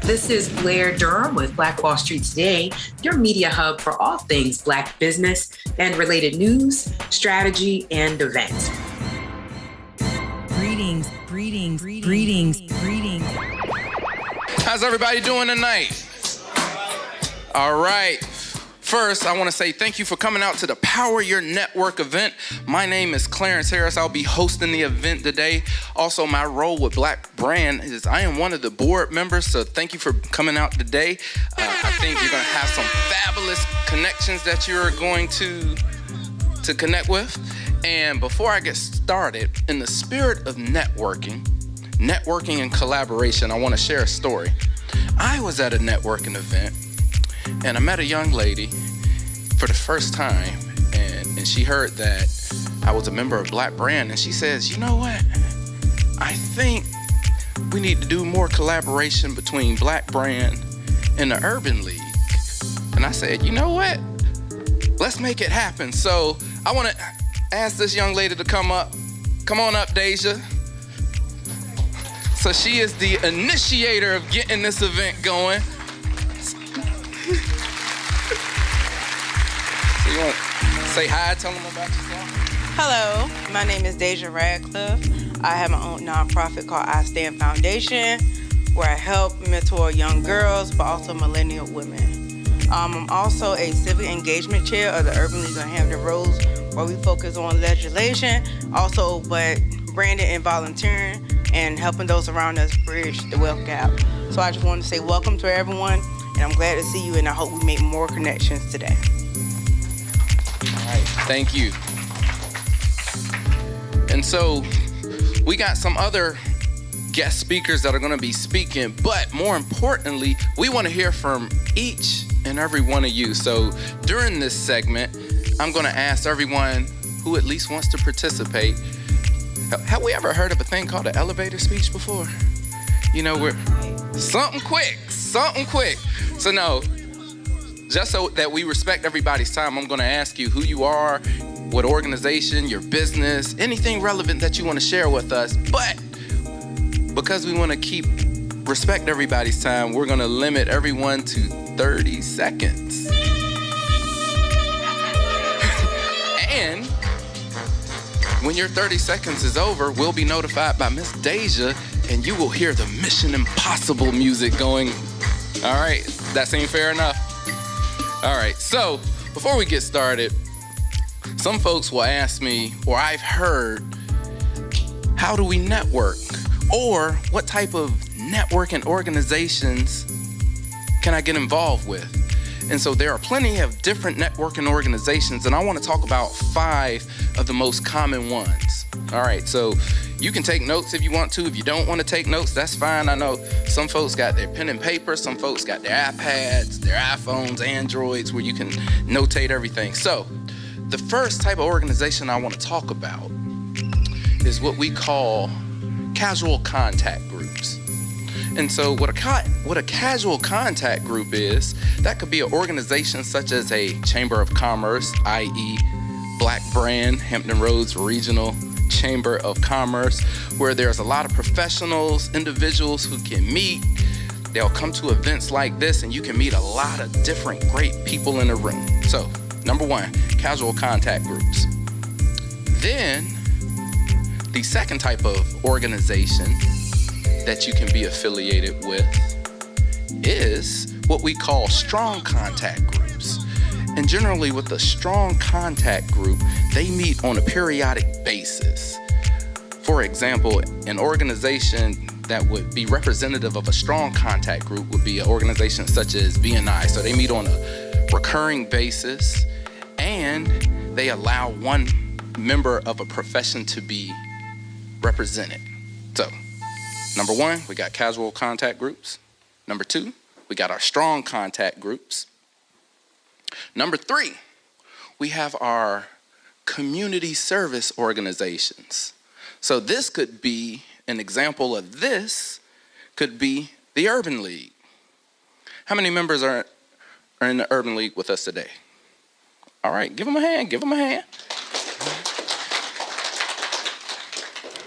This is Blair Durham with Black Wall Street Today, your media hub for all things Black business and related news, strategy, and events. Greetings. How's everybody doing tonight? All right. First, I want to say thank you for coming out to the Power Your Network event. My name is Clarence Harris. I'll be hosting the event today. Also, my role with Black Brand is I am one of the board members, so thank you for coming out today. I think you're going to have some fabulous connections that you're going to connect with. And before I get started, in the spirit of networking and collaboration, I want to share a story. I was at a networking event, and I met a young lady for the first time, and she heard that I was a member of Black Brand, and she says, you know what? I think we need to do more collaboration between Black Brand and the Urban League. And I said, you know what? Let's make it happen. So I want to ask this young lady to come up. Come on up, Deja. So she is the initiator of getting this event going. So you want to say hi, tell them about yourself? Hello, my name is Deja Radcliffe. I have my own nonprofit called I Stand Foundation, where I help mentor young girls, but also millennial women. I'm also a civic engagement chair of the Urban League of Hampton Roads, where we focus on legislation, but branding and volunteering, and helping those around us bridge the wealth gap. So I just wanted to say welcome to everyone, and I'm glad to see you, and I hope we make more connections today. All right, thank you. And so we got some other guest speakers that are going to be speaking, but more importantly, we want to hear from each and every one of you. So during this segment, I'm going to ask everyone who at least wants to participate, have we ever heard of a thing called an elevator speech before? You know, we're something quick. So no, just so that we respect everybody's time, I'm going to ask you who you are, what organization, your business, anything relevant that you want to share with us. But because we want to respect everybody's time, we're going to limit everyone to 30 seconds. And when your 30 seconds is over, we'll be notified by Miss Deja, and you will hear the Mission Impossible music going. All right, that seems fair enough? All right, so before we get started, some folks will ask me, or I've heard, how do we network? Or what type of networking organizations can I get involved with? And so there are plenty of different networking organizations, and I want to talk about 5 of the most common ones. All right, so you can take notes if you want to. If you don't want to take notes, that's fine. I know some folks got their pen and paper, some folks got their iPads, their iPhones, Androids, where you can notate everything. So the first type of organization I want to talk about is what we call casual contact groups. And so what a casual contact group is, that could be an organization such as a Chamber of Commerce, i.e. Black Brand, Hampton Roads Regional Chamber of Commerce, where there's a lot of professionals, individuals who can meet. They'll come to events like this, and you can meet a lot of different great people in a room. So, number 1, casual contact groups. Then, the second type of organization that you can be affiliated with is what we call strong contact groups. And generally with a strong contact group, they meet on a periodic basis. For example, an organization that would be representative of a strong contact group would be an organization such as BNI. So they meet on a recurring basis, and they allow one member of a profession to be represented. So, number 1, we got casual contact groups. Number 2, we got our strong contact groups. Number 3, we have our community service organizations. So this could be, an example of this could be the Urban League. How many members are in the Urban League with us today? All right, give them a hand.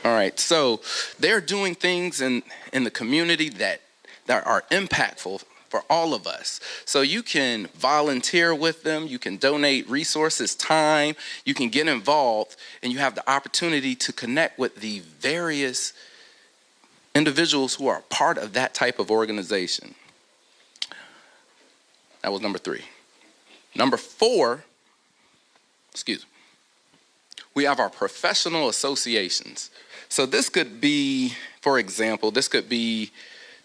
All right, so they're doing things in the community that that are impactful for all of us. So you can volunteer with them, you can donate resources, time, you can get involved, and you have the opportunity to connect with the various individuals who are part of that type of organization. That was number 3. Number 4, we have our professional associations. So this could be, for example, this could be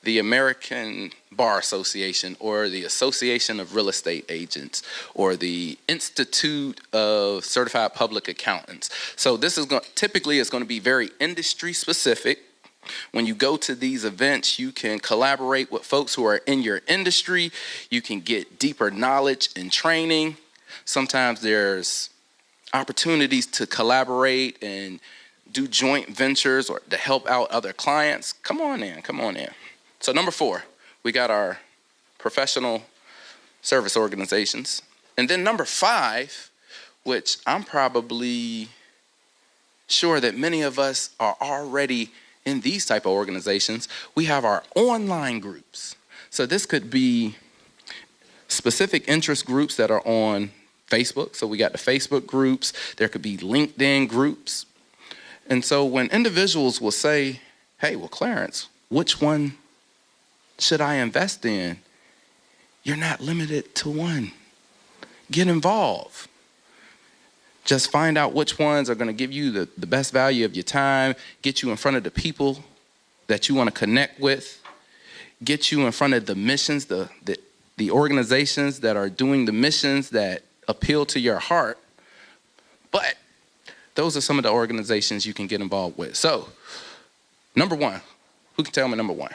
the American Bar Association or the Association of Real Estate Agents or the Institute of Certified Public Accountants. So this is typically is going to be very industry specific. When you go to these events, you can collaborate with folks who are in your industry. You can get deeper knowledge and training. Sometimes there's opportunities to collaborate and do joint ventures or to help out other clients. Come on in. So number 4, we got our professional service organizations. And then number 5, which I'm probably sure that many of us are already in these type of organizations, we have our online groups. So this could be specific interest groups that are on Facebook. So we got the Facebook groups. There could be LinkedIn groups. And so when individuals will say, hey, well, Clarence, which one should I invest in? You're not limited to one. Get involved. Just find out which ones are going to give you the best value of your time, get you in front of the people that you want to connect with, get you in front of the missions, the organizations that are doing the missions that appeal to your heart. But those are some of the organizations you can get involved with. So, number 1, who can tell me number 1?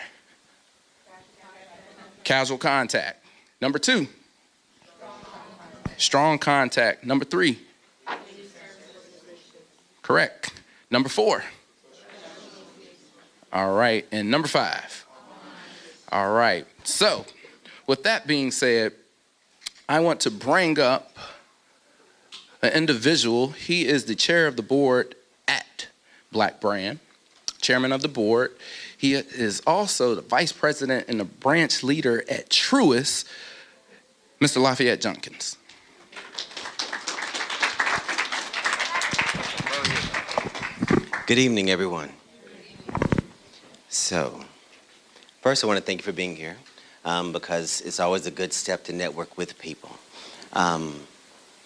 Casual contact. Number 2, strong contact. Number 3, correct. Number 4, all right. And number 5, all right. So, with that being said, I want to bring up an individual. He is the chair of the board at Black Brand, chairman of the board. He is also the vice president and the branch leader at Truist, Mr. Lafayette Junkins. Good evening, everyone. So, first I want to thank you for being here because it's always a good step to network with people. I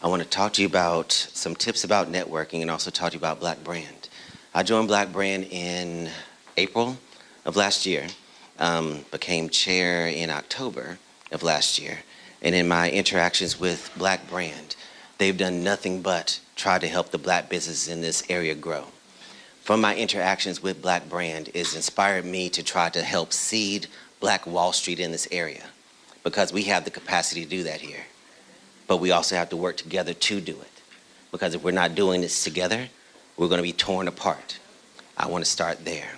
want to talk to you about some tips about networking and also talk to you about Black Brand. I joined Black Brand in April of last year, became chair in October of last year, and in my interactions with Black Brand, they've done nothing but try to help the Black businesses in this area grow. From my interactions with Black Brand, it's inspired me to try to help seed Black Wall Street in this area because we have the capacity to do that here. But we also have to work together to do it because if we're not doing this together, we're going to be torn apart. I want to start there.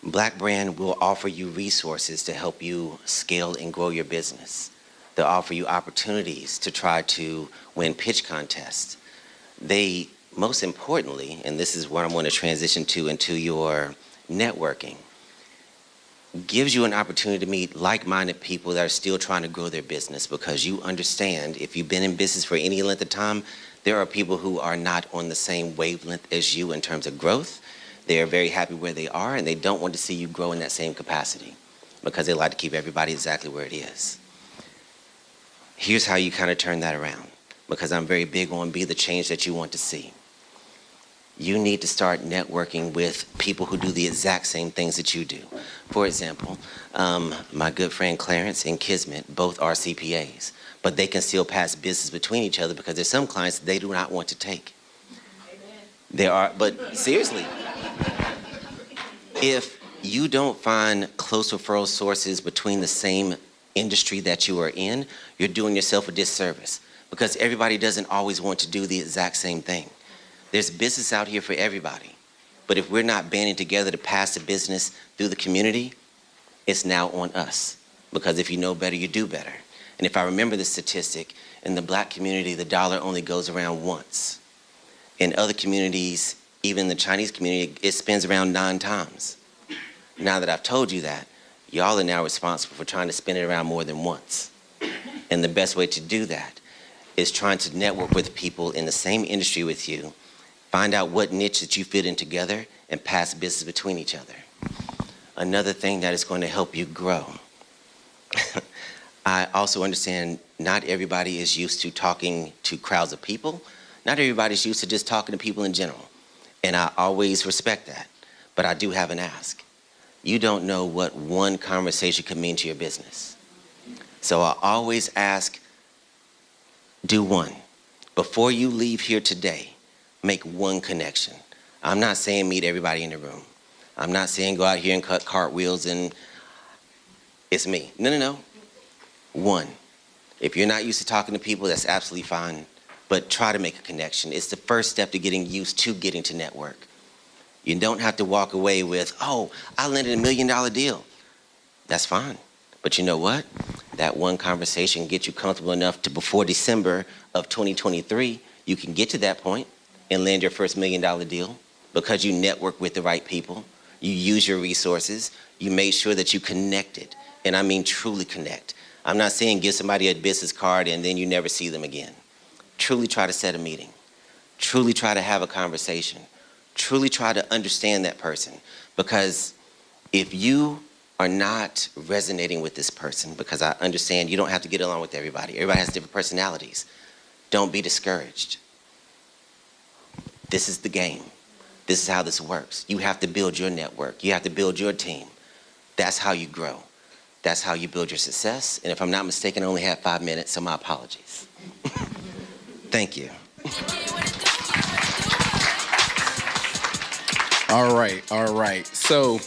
Black Brand will offer you resources to help you scale and grow your business. They'll offer you opportunities to try to win pitch contests. They, most importantly, and this is where I'm going to transition to into your networking, gives you an opportunity to meet like-minded people that are still trying to grow their business because you understand if you've been in business for any length of time, there are people who are not on the same wavelength as you in terms of growth. They are very happy where they are and they don't want to see you grow in that same capacity because they like to keep everybody exactly where it is. Here's how you kind of turn that around because I'm very big on be the change that you want to see. You need to start networking with people who do the exact same things that you do. For example, my good friend Clarence and Kismet both are CPAs, but they can still pass business between each other because there's some clients they do not want to take. Amen. There are, but seriously, if you don't find close referral sources between the same industry that you are in, you're doing yourself a disservice because everybody doesn't always want to do the exact same thing. There's business out here for everybody. But if we're not banding together to pass the business through the community, it's now on us. Because if you know better, you do better. And if I remember the statistic, in the Black community, the dollar only goes around once. In other communities, even the Chinese community, it spins around 9 times. Now that I've told you that, y'all are now responsible for trying to spin it around more than once. And the best way to do that is trying to network with people in the same industry with you, find out what niche that you fit in together, and pass business between each other. Another thing that is going to help you grow. I also understand not everybody is used to talking to crowds of people. Not everybody's used to just talking to people in general. And I always respect that. But I do have an ask. You don't know what one conversation could mean to your business. So I always ask, do one. Before you leave here today, make one connection. I'm not saying meet everybody in the room. I'm not saying go out here and cut cartwheels and it's me. No. One. If you're not used to talking to people, that's absolutely fine, but try to make a connection. It's the first step to getting used to getting to network. You don't have to walk away with, oh, I landed $1 million deal. That's fine. But you know what? That one conversation gets you comfortable enough to before December of 2023, you can get to that point and land your first $1 million deal because you network with the right people. You use your resources. You made sure that you connected. And I mean truly connect. I'm not saying give somebody a business card and then you never see them again. Truly try to set a meeting. Truly try to have a conversation. Truly try to understand that person. Because if you are not resonating with this person, because I understand you don't have to get along with everybody. Everybody has different personalities. Don't be discouraged. This is the game. This is how this works. You have to build your network. You have to build your team. That's how you grow. That's how you build your success. And if I'm not mistaken, I only have 5 minutes, so my apologies. Thank you. All right. So,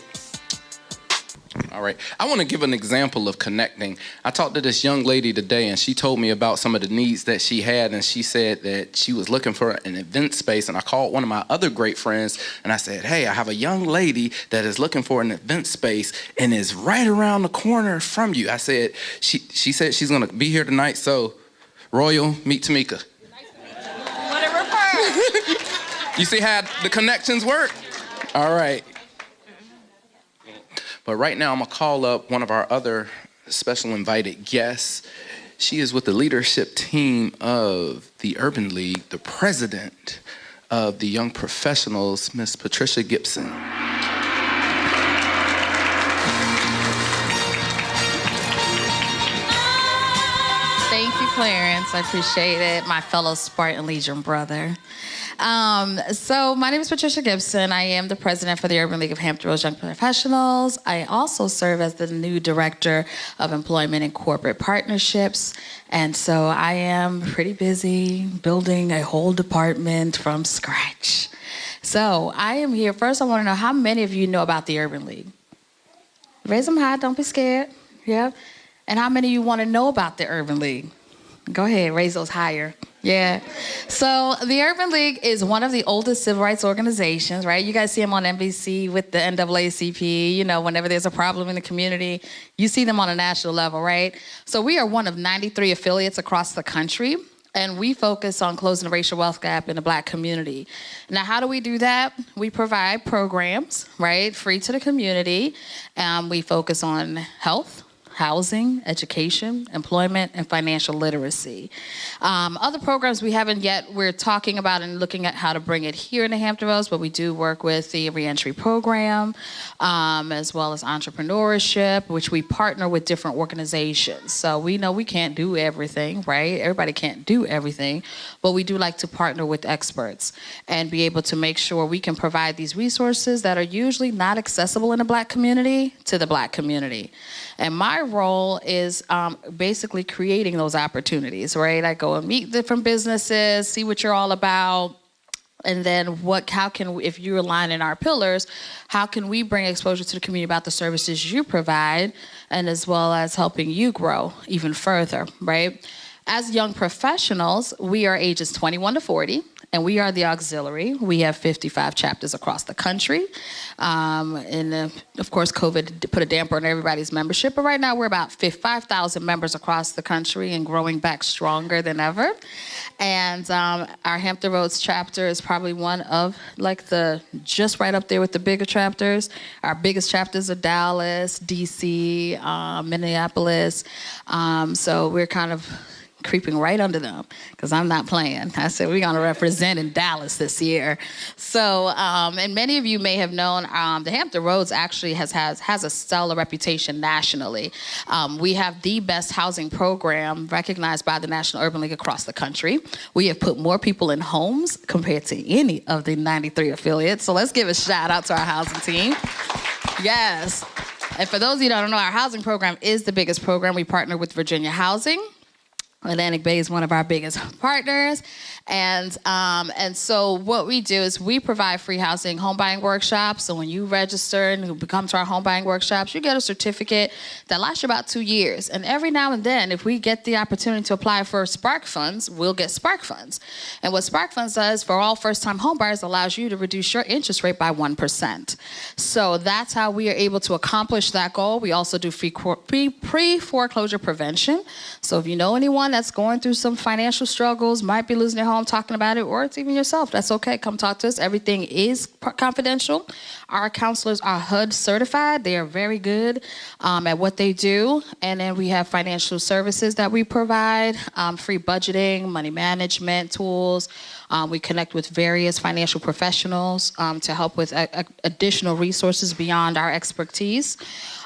I want to give an example of connecting. I talked to this young lady today, and she told me about some of the needs that she had, and she said that she was looking for an event space, and I called one of my other great friends, and I said, hey, I have a young lady that is looking for an event space and is right around the corner from you. I said, she said she's going to be here tonight, so Royal, meet Tamika. Whatever part. You see how the connections work? All right. But right now, I'm going to call up one of our other special invited guests. She is with the leadership team of the Urban League, the president of the Young Professionals, Miss Patricia Gibson. Thank you, Clarence. I appreciate it. My fellow Spartan Legion brother. So my name is Patricia Gibson. I am the president for the Urban League of Hampton Roads Young Professionals. I also serve as the new director of employment and corporate partnerships. And so I am pretty busy building a whole department from scratch. So I am here. First, I want to know how many of you know about the Urban League? Raise them high. Don't be scared. Yeah. And how many of you want to know about the Urban League? Go ahead. Raise those higher. Yeah. So the Urban League is one of the oldest civil rights organizations, right? You guys see them on NBC with the NAACP, you know, whenever there's a problem in the community, you see them on a national level, right? So we are one of 93 affiliates across the country, and we focus on closing the racial wealth gap in the Black community. Now, how do we do that? We provide programs, right, free to the community. We focus on health, housing, education, employment, and financial literacy. Other programs we haven't yet, we're talking about and looking at how to bring it here in the Hampton Roads, but we do work with the reentry program, as well as entrepreneurship, which we partner with different organizations. So we know we can't do everything, right? Everybody can't do everything, but we do like to partner with experts and be able to make sure we can provide these resources that are usually not accessible in the Black community to the Black community. And my role is basically creating those opportunities, right? I go and meet different businesses, see what you're all about, and then how can, if you align in our pillars, how can we bring exposure to the community about the services you provide, and as well as helping you grow even further, right? As young professionals, we are ages 21 to 40, and we are the auxiliary. We have 55 chapters across the country. Of course, COVID put a damper on everybody's membership, but right now we're about 5,000 members across the country and growing back stronger than ever. And our Hampton Roads chapter is probably one of just right up there with the bigger chapters. Our biggest chapters are Dallas, DC, Minneapolis. So we're kind of creeping right under them because I'm not playing. I said we're going to represent in Dallas this year. So, and many of you may have known the Hampton Roads actually has a stellar reputation nationally. We have the best housing program recognized by the National Urban League across the country. We have put more people in homes compared to any of the 93 affiliates. So let's give a shout out to our housing team. Yes. And for those of you that don't know, our housing program is the biggest program. We partner with Virginia Housing. Atlantic Bay is one of our biggest partners. And so what we do is we provide free housing home buying workshops. So when you register and come to our home buying workshops, you get a certificate that lasts you about 2 years. And every now and then, if we get the opportunity to apply for Spark funds, we'll get Spark funds. And what Spark funds does for all first-time home buyers allows you to reduce your interest rate by 1%. So that's how we are able to accomplish that goal. We also do pre-foreclosure prevention. So if you know anyone that's going through some financial struggles, might be losing their home, talking about it, or it's even yourself, that's okay. Come talk to us. Everything is confidential. Our counselors are HUD certified. They are very good at what they do. And then we have financial services that we provide, free budgeting, money management tools. We connect with various financial professionals to help with additional resources beyond our expertise.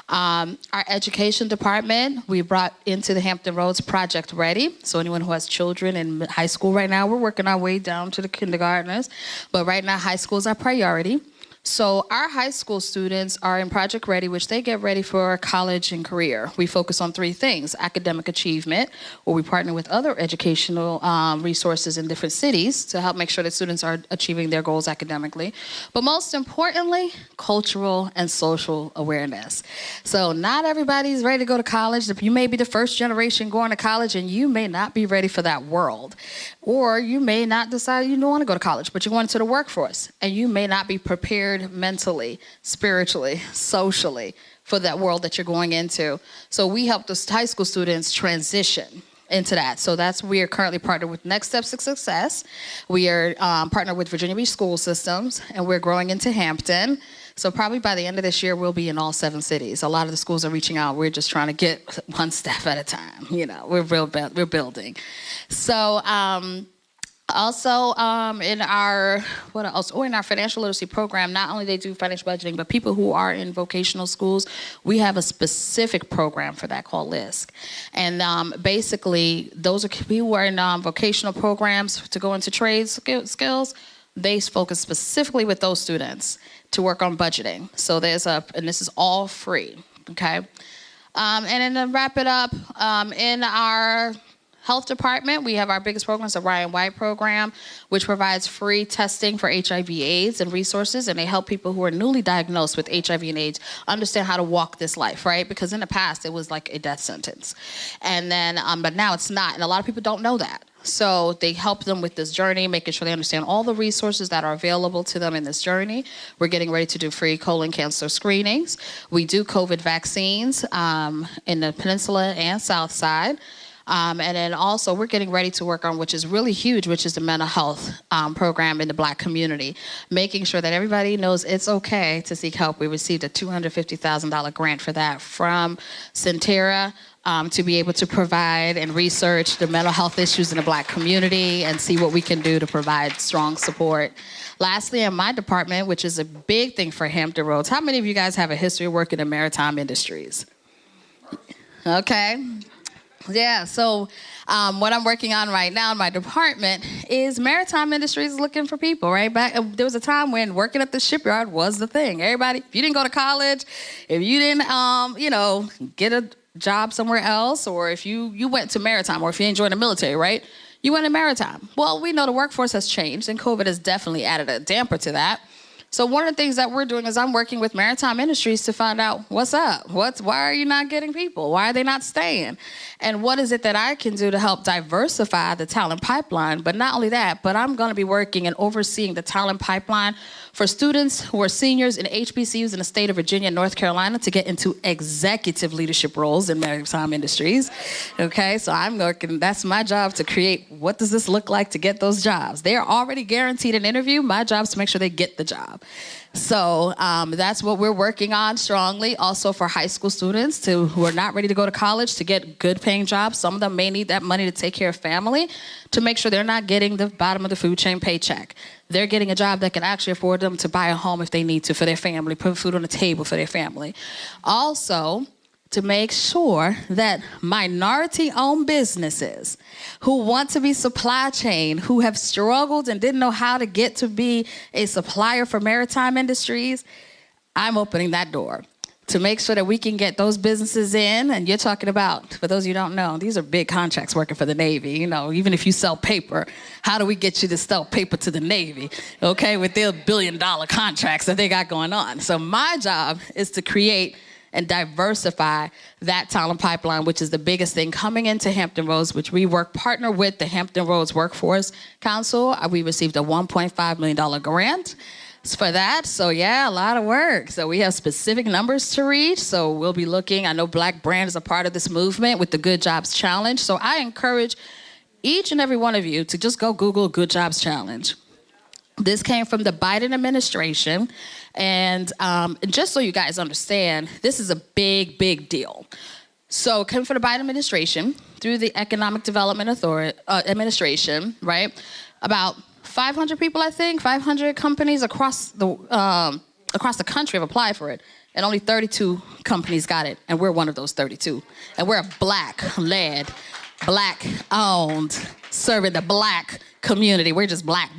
Our education department, we brought into the Hampton Roads Project Ready. So anyone who has children in high school right now, we're working our way down to the kindergartners. But right now, high school is our priority. So our high school students are in Project Ready, which they get ready for college and career. We focus on 3 things: academic achievement, where we partner with other educational resources in different cities to help make sure that students are achieving their goals academically. But most importantly, cultural and social awareness. So not everybody's ready to go to college. You may be the first generation going to college, and you may not be ready for that world. Or you may not decide you don't want to go to college, but you want into the workforce, and you may not be prepared mentally, spiritually, socially for that world that you're going into. So we help those high school students transition into that. So we are currently partnered with Next Steps to Success. We are partnered with Virginia Beach School Systems, and we're growing into Hampton. So probably by the end of this year, we'll be in all 7 cities. A lot of the schools are reaching out. We're just trying to get one step at a time. You know, we're building. So also, in our financial literacy program, not only they do financial budgeting, but people who are in vocational schools, we have a specific program for that called LISC. And basically, those are people who are in vocational programs to go into trade skills. They focus specifically with those students to work on budgeting. So and this is all free, okay? And then to wrap it up, in our health department, we have our biggest program, the Ryan White program, which provides free testing for HIV/AIDS and resources, and they help people who are newly diagnosed with HIV and AIDS understand how to walk this life, right? Because in the past, it was like a death sentence. And then, but now it's not, and a lot of people don't know that. So they help them with this journey, making sure they understand all the resources that are available to them in this journey. We're getting ready to do free colon cancer screenings. We do COVID vaccines in the Peninsula and South Side. And then also we're getting ready to work on, which is really huge, which is the mental health program in the Black community, making sure that everybody knows it's okay to seek help. We received a $250,000 grant for that from Centera to be able to provide and research the mental health issues in the Black community and see what we can do to provide strong support. Lastly, in my department, which is a big thing for Hampton Roads, how many of you guys have a history of working in maritime industries? Okay. Yeah, so what I'm working on right now in my department is maritime industries looking for people, right? There was a time when working at the shipyard was the thing. Everybody, if you didn't go to college, if you didn't, get a job somewhere else, or if you went to maritime, or if you didn't join the military, right? You went to maritime. Well, we know the workforce has changed, and COVID has definitely added a damper to that. So one of the things that we're doing is I'm working with Maritime Industries to find out what's up. Why are you not getting people? Why are they not staying? And what is it that I can do to help diversify the talent pipeline? But not only that, but I'm going to be working and overseeing the talent pipeline for students who are seniors in HBCUs in the state of Virginia and North Carolina to get into executive leadership roles in Maritime Industries. Okay, so I'm working, that's my job to create what does this look like to get those jobs. They are already guaranteed an interview. My job is to make sure they get the job. So that's what we're working on strongly. Also for high school students who are not ready to go to college to get good paying jobs. Some of them may need that money to take care of family to make sure they're not getting the bottom of the food chain paycheck. They're getting a job that can actually afford them to buy a home if they need to for their family, put food on the table for their family. Also, to make sure that minority-owned businesses who want to be supply chain, who have struggled and didn't know how to get to be a supplier for Maritime Industries, I'm opening that door to make sure that we can get those businesses in. And you're talking about, for those of you who don't know, these are big contracts working for the Navy. You know, even if you sell paper, how do we get you to sell paper to the Navy, okay, with their billion-dollar contracts that they got going on? So my job is to create and diversify that talent pipeline, which is the biggest thing coming into Hampton Roads, which we partner with the Hampton Roads Workforce Council. We received a $1.5 million grant for that. So yeah, a lot of work. So we have specific numbers to reach. So we'll be looking, I know Black Brand is a part of this movement with the Good Jobs Challenge. So I encourage each and every one of you to just go Google Good Jobs Challenge. This came from the Biden administration. And just so you guys understand, this is a big, big deal. So it came from the Biden administration through the Economic Development Administration, right? About 500 people, I think, 500 companies across the country have applied for it. And only 32 companies got it. And we're one of those 32. And we're a Black-led, Black-owned, serving the Black community. We're just black,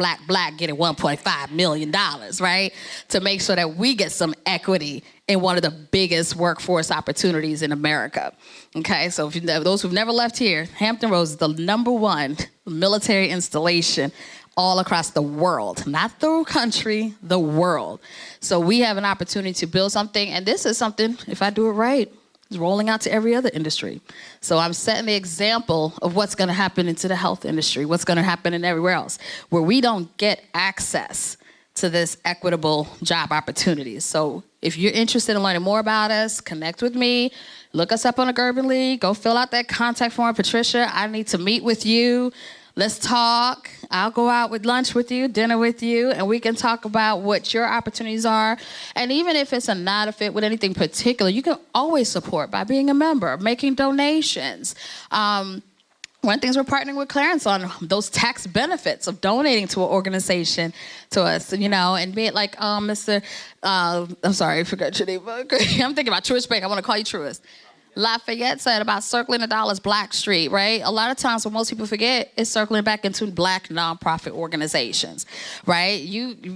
getting $1.5 million, right? To make sure that we get some equity in one of the biggest workforce opportunities in America. Okay, so if those who've never left here, Hampton Roads is the #1 military installation all across the world, not the country, the world. So we have an opportunity to build something, and this is something, if I do it right, is rolling out to every other industry. So I'm setting the example of what's going to happen into the health industry, what's going to happen in everywhere else, where we don't get access to this equitable job opportunities. So if you're interested in learning more about us, connect with me, look us up on the Urban League, go fill out that contact form. Patricia, I need to meet with you. Let's talk. I'll go out with lunch with you, dinner with you, and we can talk about what your opportunities are. And even if it's not a fit with anything particular, you can always support by being a member, making donations. One of the things we're partnering with Clarence on, those tax benefits of donating to an organization to us, you know, and be it like Mr. I'm sorry, I forgot your name. I'm thinking about Truist Bank. I want to call you Truist. Lafayette said about circling the dollars Black Street, right? A lot of times what most people forget is circling back into Black nonprofit organizations, right?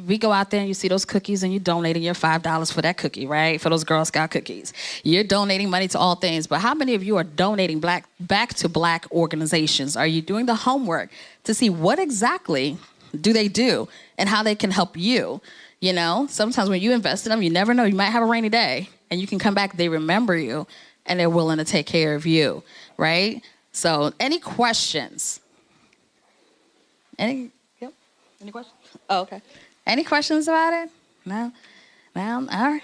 We go out there and you see those cookies and you're donating your $5 for that cookie, right? For those Girl Scout cookies. You're donating money to all things, but how many of you are donating back to Black organizations? Are you doing the homework to see what exactly do they do and how they can help you? You know, sometimes when you invest in them, you never know. You might have a rainy day and you can come back, they remember you, and they're willing to take care of you, right? So, any questions? Any questions? Oh, okay. Any questions about it? No? All right.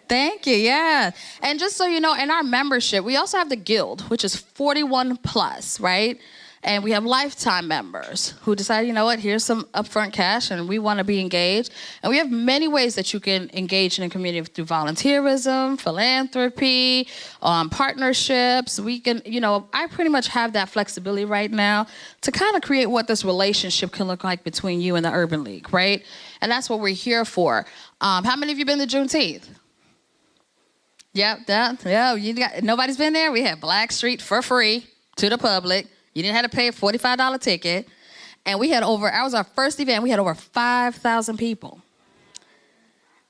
Thank you, yeah. And just so you know, in our membership, we also have the Guild, which is 41 plus, right? And we have lifetime members who decide, you know what, here's some upfront cash and we want to be engaged. And we have many ways that you can engage in the community through volunteerism, philanthropy, partnerships. We can, you know, I pretty much have that flexibility right now to kind of create what this relationship can look like between you and the Urban League, right? And that's what we're here for. How many of you been to Juneteenth? Yeah, nobody's been there? We had Black Street for free to the public. You didn't have to pay a $45 ticket. And we had that was our first event, we had over 5,000 people.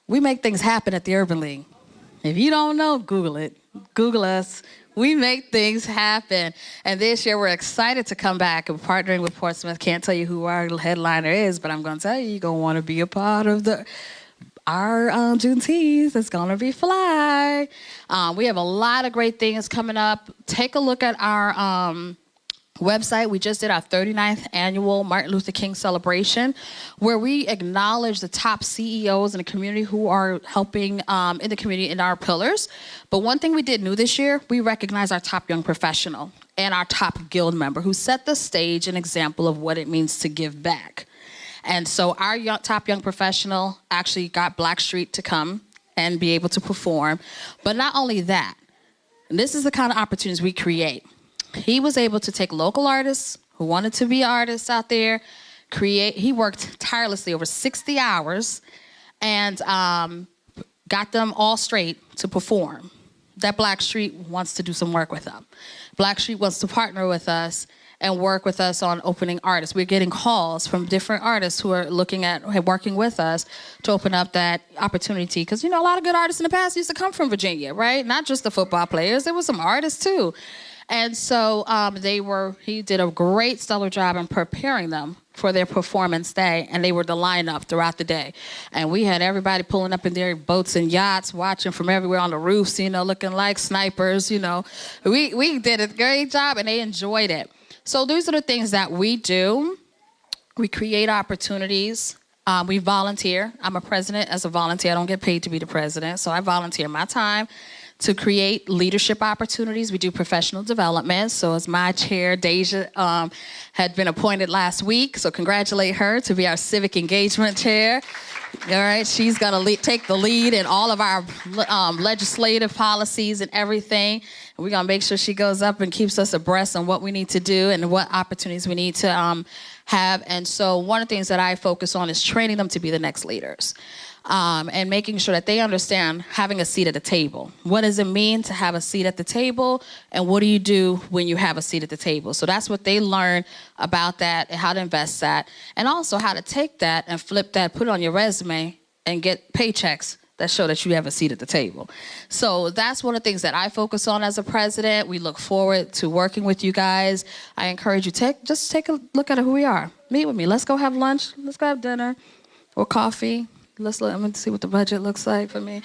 We make things happen at the Urban League. If you don't know, Google it. Google us. We make things happen. And this year, we're excited to come back and partnering with Portsmouth. Can't tell you who our headliner is, but I'm going to tell you, you're going to want to be a part of our Juneteenth. It's going to be fly. We have a lot of great things coming up. Take a look at our website. We just did our 39th annual Martin Luther King celebration, where we acknowledge the top CEOs in the community who are helping in the community in our pillars. But one thing we did new this year, we recognize our top young professional and our top guild member who set the stage and example of what it means to give back. And so our top young professional actually got Blackstreet to come and be able to perform. But not only that, and this is the kind of opportunities we create. He was able to take local artists who wanted to be artists out there, he worked tirelessly over 60 hours and got them all straight to perform. That Blackstreet wants to do some work with them. Blackstreet wants to partner with us and work with us on opening artists. We're getting calls from different artists who are looking at working with us to open up that opportunity. Because, a lot of good artists in the past used to come from Virginia, right? Not just the football players. There was some artists, too. And so he did a great, stellar job in preparing them for their performance day, and they were the lineup throughout the day. And we had everybody pulling up in their boats and yachts, watching from everywhere on the roofs, looking like snipers, We did a great job, and they enjoyed it. So these are the things that we do. We create opportunities. We volunteer. I'm a president as a volunteer. I don't get paid to be the president, so I volunteer my time to create leadership opportunities. We do professional development. So as my chair, Deja, had been appointed last week. So congratulate her to be our civic engagement chair. All right, she's gonna take the lead in all of our legislative policies and everything. And we're gonna make sure she goes up and keeps us abreast on what we need to do and what opportunities we need to have. And so one of the things that I focus on is training them to be the next leaders. And making sure that they understand having a seat at the table. What does it mean to have a seat at the table? And what do you do when you have a seat at the table? So that's what they learn about that and how to invest that. And also how to take that and flip that, put it on your resume and get paychecks that show that you have a seat at the table. So that's one of the things that I focus on as a president. We look forward to working with you guys. I encourage you, just take a look at who we are. Meet with me. Let's go have lunch. Let's go have dinner or coffee. I'm going to see what the budget looks like for me.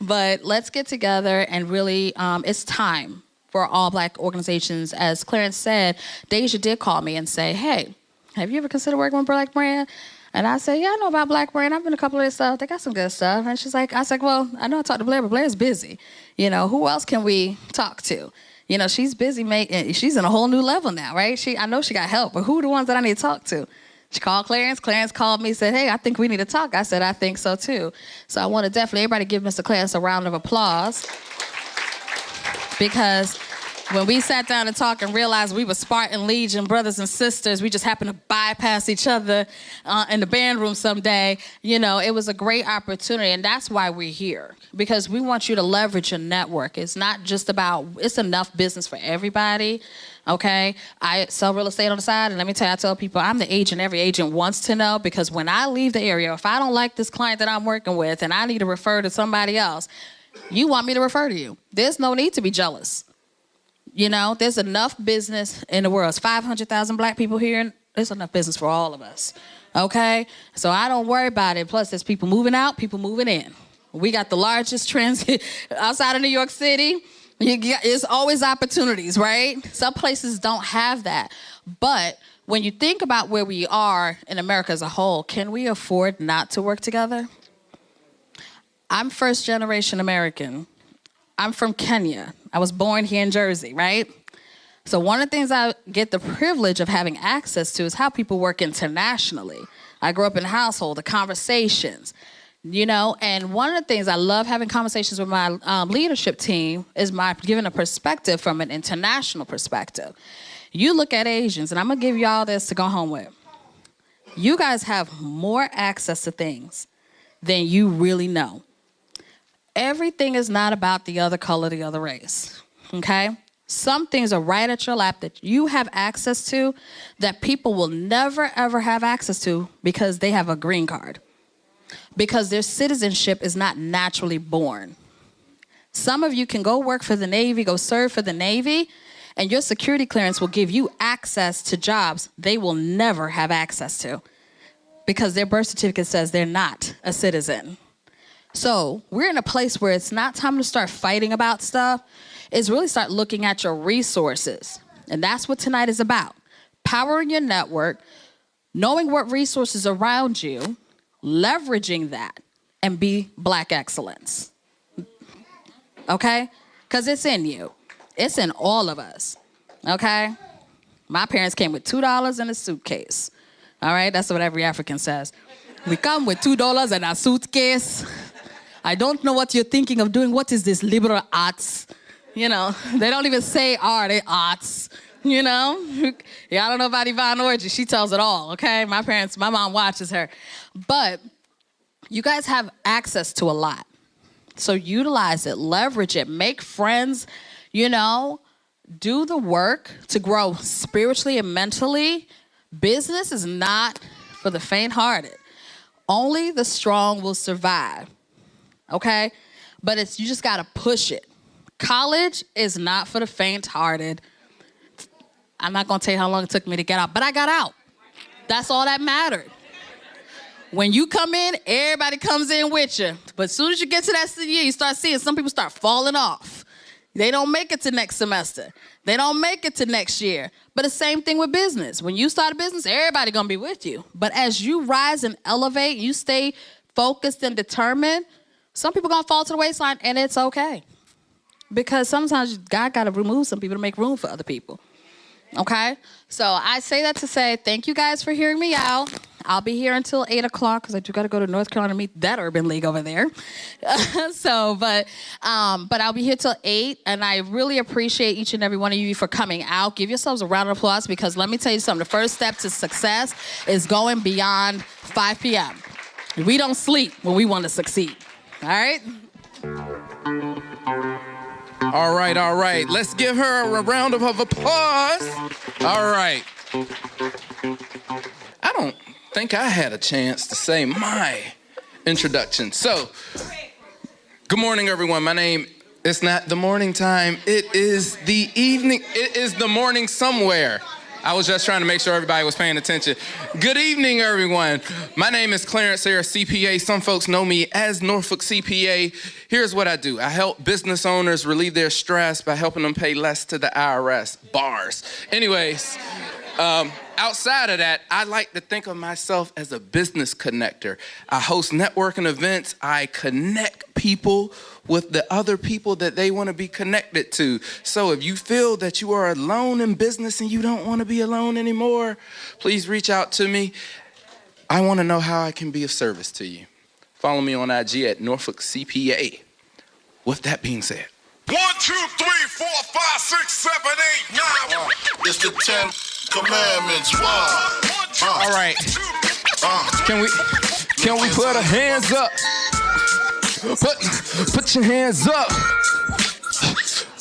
But let's get together and really, it's time for all Black organizations. As Clarence said, Deja did call me and say, hey, have you ever considered working with Black Brand? And I said, yeah, I know about Black Brand. I've been to a couple of their stuff. They got some good stuff. And she's like, I was like, well, I know I talked to Blair, but Blair's busy. Who else can we talk to? She's busy she's in a whole new level now, right? I know she got help, but who are the ones that I need to talk to? She called Clarence. Clarence called me, said, hey, I think we need to talk. I said, I think so, too. So I want to everybody give Mr. Clarence a round of applause. Because when we sat down and talked and realized we were Spartan Legion brothers and sisters, we just happened to bypass each other in the band room someday. It was a great opportunity, and that's why we're here. Because we want you to leverage your network. It's not just it's enough business for everybody. Okay, I sell real estate on the side, and let me tell you, I tell people I'm the agent every agent wants to know, because when I leave the area, if I don't like this client that I'm working with and I need to refer to somebody else, you want me to refer to you. There's no need to be jealous. There's enough business in the world. There's 500,000 Black people here, and there's enough business for all of us. Okay, so I don't worry about it. Plus, there's people moving out, people moving in. We got the largest transit outside of New York City. It's always opportunities, right? Some places don't have that. But when you think about where we are in America as a whole, can we afford not to work together? I'm first generation American. I'm from Kenya. I was born here in Jersey, right? So one of the things I get the privilege of having access to is how people work internationally. I grew up in a household, the conversations. And one of the things I love having conversations with my leadership team is giving a perspective from an international perspective. You look at Asians, and I'm going to give you all this to go home with. You guys have more access to things than you really know. Everything is not about the other color, the other race, okay? Some things are right at your lap that you have access to that people will never, ever have access to because they have a green card. Because their citizenship is not naturally born. Some of you can go work for the Navy, go serve for the Navy, and your security clearance will give you access to jobs they will never have access to because their birth certificate says they're not a citizen. So we're in a place where it's not time to start fighting about stuff. It's really start looking at your resources. And that's what tonight is about. Powering your network, knowing what resources are around you, leveraging that, and be Black excellence. Okay? Because it's in you. It's in all of us. Okay? My parents came with $2 in a suitcase. All right? That's what every African says. We come with $2 in a suitcase. I don't know what you're thinking of doing. What is this liberal arts? You know, they don't even say art, they arts. You know? Yeah, I don't know about Yvonne Orji. She tells it all, okay? My mom watches her. But you guys have access to a lot. So utilize it, leverage it, make friends, you know, do the work to grow spiritually and mentally. Business is not for the faint-hearted. Only the strong will survive, okay? But you just gotta push it. College is not for the faint-hearted. I'm not gonna tell you how long it took me to get out, but I got out. That's all that mattered. When you come in, everybody comes in with you. But as soon as you get to that senior year, you start seeing some people start falling off. They don't make it to next semester. They don't make it to next year. But the same thing with business. When you start a business, everybody gonna be with you. But as you rise and elevate, you stay focused and determined, some people gonna fall to the waistline, and it's okay. Because sometimes God gotta remove some people to make room for other people. Okay? So I say that to say thank you guys for hearing me out. I'll be here until 8 o'clock because I do got to go to North Carolina to meet that Urban League over there. But I'll be here till 8, and I really appreciate each and every one of you for coming out. Give yourselves a round of applause because let me tell you something. The first step to success is going beyond 5 p.m. We don't sleep when we want to succeed. All right? All right. Let's give her a round of applause. All right. I don't think I had a chance to say my introduction. So, good morning, everyone. My name, it's not the morning time. It is the evening. It is the morning somewhere. I was just trying to make sure everybody was paying attention. Good evening, everyone. My name is Clarence Sayre, CPA. Some folks know me as Norfolk CPA. Here's what I do. I help business owners relieve their stress by helping them pay less to the IRS. Bars. Anyways, outside of that, I like to think of myself as a business connector. I host networking events. I connect people with the other people that they want to be connected to. So if you feel that you are alone in business and you don't want to be alone anymore, please reach out to me. I want to know how I can be of service to you. Follow me on IG at Norfolk CPA. With that being said. 1, 2, 3, 4, 5, 6, 7, 8, 9. It's the 10 commandments. All right. Can we put our hands up? Put your hands up.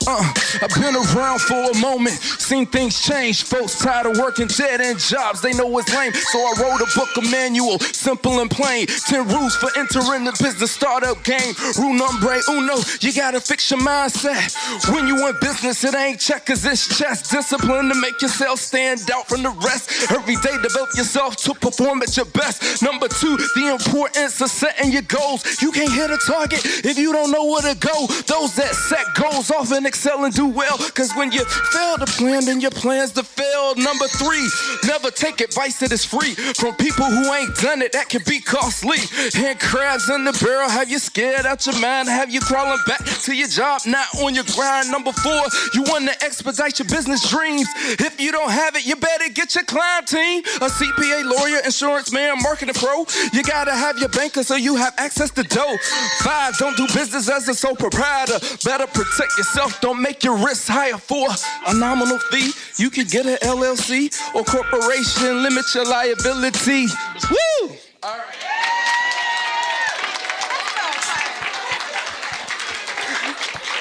I've been around for a moment, seen things change. Folks tired of working dead-end jobs, they know it's lame. So I wrote a book, a manual, simple and plain. 10 rules for entering the business startup game. Rule number uno, you gotta fix your mindset. When you in business, it ain't checkers, it's chess. Discipline to make yourself stand out from the rest. Every day develop yourself to perform at your best. Number 2, the importance of setting your goals. You can't hit a target if you don't know where to go. Those that set goals often excel and do well, cause when you fail to plan, then your plans to fail. Number 3, never take advice that is free from people who ain't done it. That can be costly. Hand crabs in the barrel, have you scared out your mind, have you crawling back to your job, not on your grind. Number 4, you want to expedite your business dreams. If you don't have it, you better get your climb team. A CPA, lawyer, insurance man, marketing pro. You gotta have your banker so you have access to dough. 5, don't do business as a sole proprietor. Better protect yourself, don't make your risks higher. For a nominal fee, you can get an LLC or corporation, limit your liability. Woo! All right.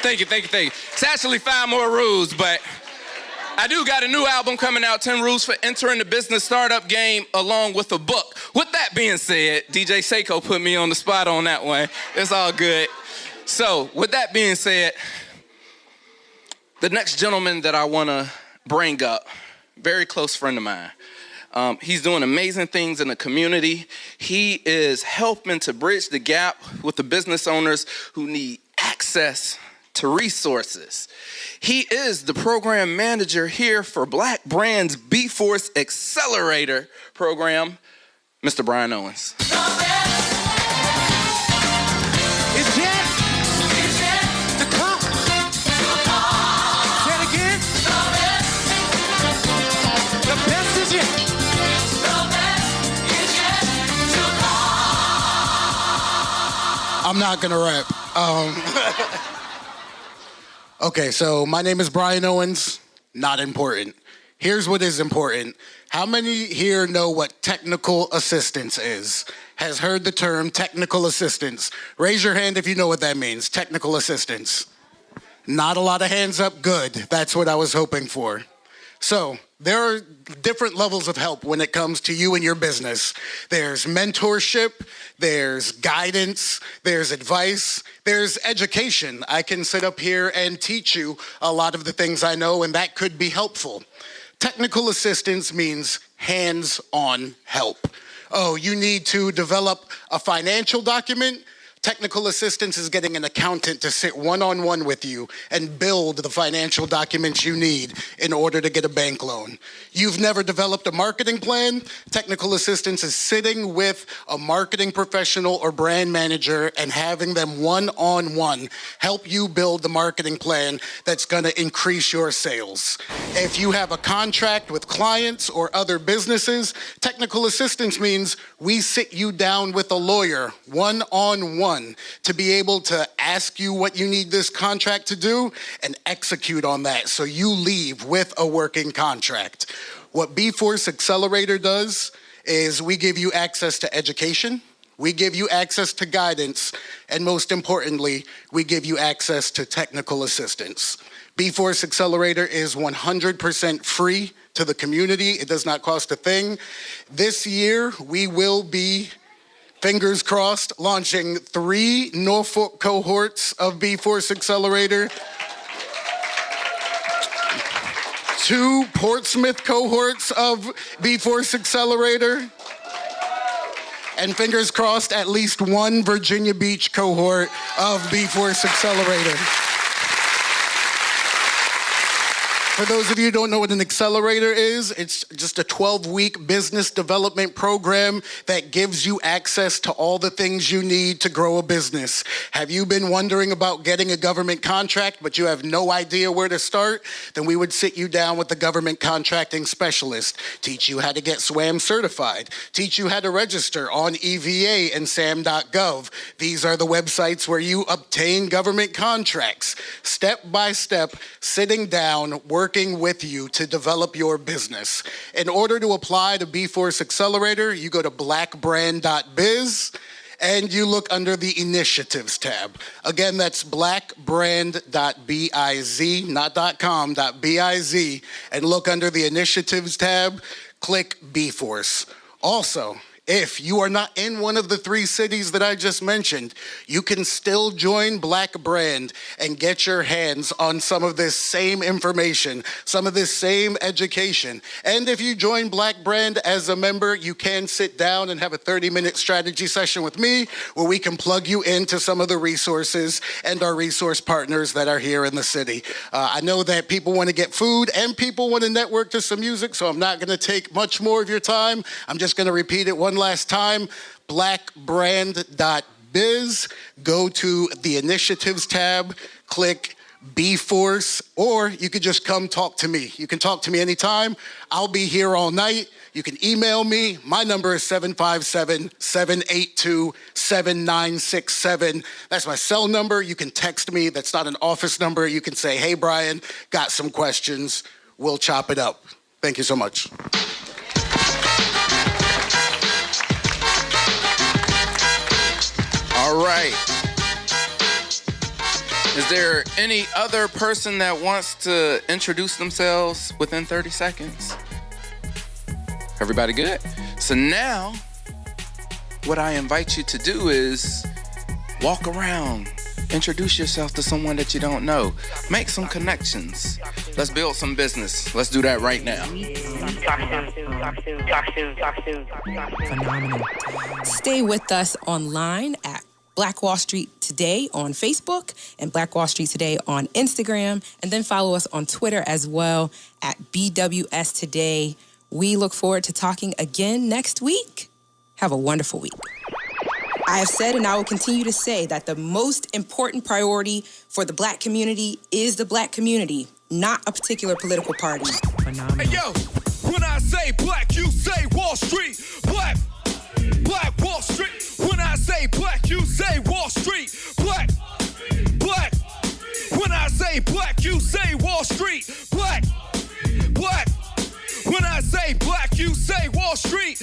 Thank you. It's actually 5 more rules, but I do got a new album coming out, 10 Rules for Entering the Business Startup Game, along with a book. With that being said, DJ Seiko put me on the spot on that one. It's all good. So, with that being said, the next gentleman that I want to bring up, very close friend of mine. He's doing amazing things in the community. He is helping to bridge the gap with the business owners who need access to resources. He is the program manager here for Black Brands B-Force Accelerator program, Mr. Brian Owens. It's yet to come. Say it again. The best is yet. I'm not gonna rap. Okay, so my name is Brian Owens. Not important. Here's what is important. How many here know what technical assistance is? Has heard the term technical assistance? Raise your hand if you know what that means, technical assistance. Not a lot of hands up, good. That's what I was hoping for. So there are different levels of help when it comes to you and your business. There's mentorship, there's guidance, there's advice, there's education. I can sit up here and teach you a lot of the things I know, and that could be helpful. Technical assistance means hands-on help. Oh, you need to develop a financial document? Technical assistance is getting an accountant to sit one-on-one with you and build the financial documents you need in order to get a bank loan. You've never developed a marketing plan? Technical assistance is sitting with a marketing professional or brand manager and having them one-on-one help you build the marketing plan that's going to increase your sales. If you have a contract with clients or other businesses, technical assistance means we sit you down with a lawyer one-on-one to be able to ask you what you need this contract to do and execute on that so you leave with a working contract. What B-Force Accelerator does is we give you access to education, we give you access to guidance, and most importantly, we give you access to technical assistance. B-Force Accelerator is 100% free to the community. It does not cost a thing. This year, we will be, fingers crossed, launching 3 Norfolk cohorts of B-Force Accelerator, 2 Portsmouth cohorts of B-Force Accelerator, and fingers crossed, at least 1 Virginia Beach cohort of B-Force Accelerator. For those of you who don't know what an accelerator is, it's just a 12-week business development program that gives you access to all the things you need to grow a business. Have you been wondering about getting a government contract, but you have no idea where to start? Then we would sit you down with the government contracting specialist, teach you how to get SWAM certified, teach you how to register on EVA and SAM.gov. These are the websites where you obtain government contracts. Step by step, sitting down, working with you to develop your business. In order to apply to B-Force Accelerator, you go to blackbrand.biz and you look under the Initiatives tab. Again, that's blackbrand.biz, not .com, .biz, and look under the Initiatives tab, click B-Force. Also, if you are not in one of the 3 cities that I just mentioned, you can still join Black Brand and get your hands on some of this same information, some of this same education. And if you join Black Brand as a member, you can sit down and have a 30-minute strategy session with me where we can plug you into some of the resources and our resource partners that are here in the city. I know that people want to get food and people want to network to some music, so I'm not going to take much more of your time. I'm just going to repeat it one last time, blackbrand.biz, go to the Initiatives tab, click B-Force, or you could just come talk to me. You can talk to me anytime. I'll be here all night. You can email me. My number is 757-782-7967. That's my cell number. You can text me. That's not an office number. You can say, hey, Brian, got some questions. We'll chop it up. Thank you so much. All right. Is there any other person that wants to introduce themselves within 30 seconds? Everybody good? So now, what I invite you to do is walk around Introduce yourself to someone that you don't know. Make some connections. Let's build some business. Let's do that right now. Phenomenal. Stay with us online at Black Wall Street Today on Facebook and Black Wall Street Today on Instagram. And then follow us on Twitter as well at BWS Today. We look forward to talking again next week. Have a wonderful week. I have said and I will continue to say that the most important priority for the Black community is the Black community, not a particular political party. Phenomenal. Hey, yo, when I say Black, you say Wall Street. Black Wall Street. When I say Black, you say Wall Street. Black. When I say Black, you say Wall Street. Black. When I say Black, you say Wall Street.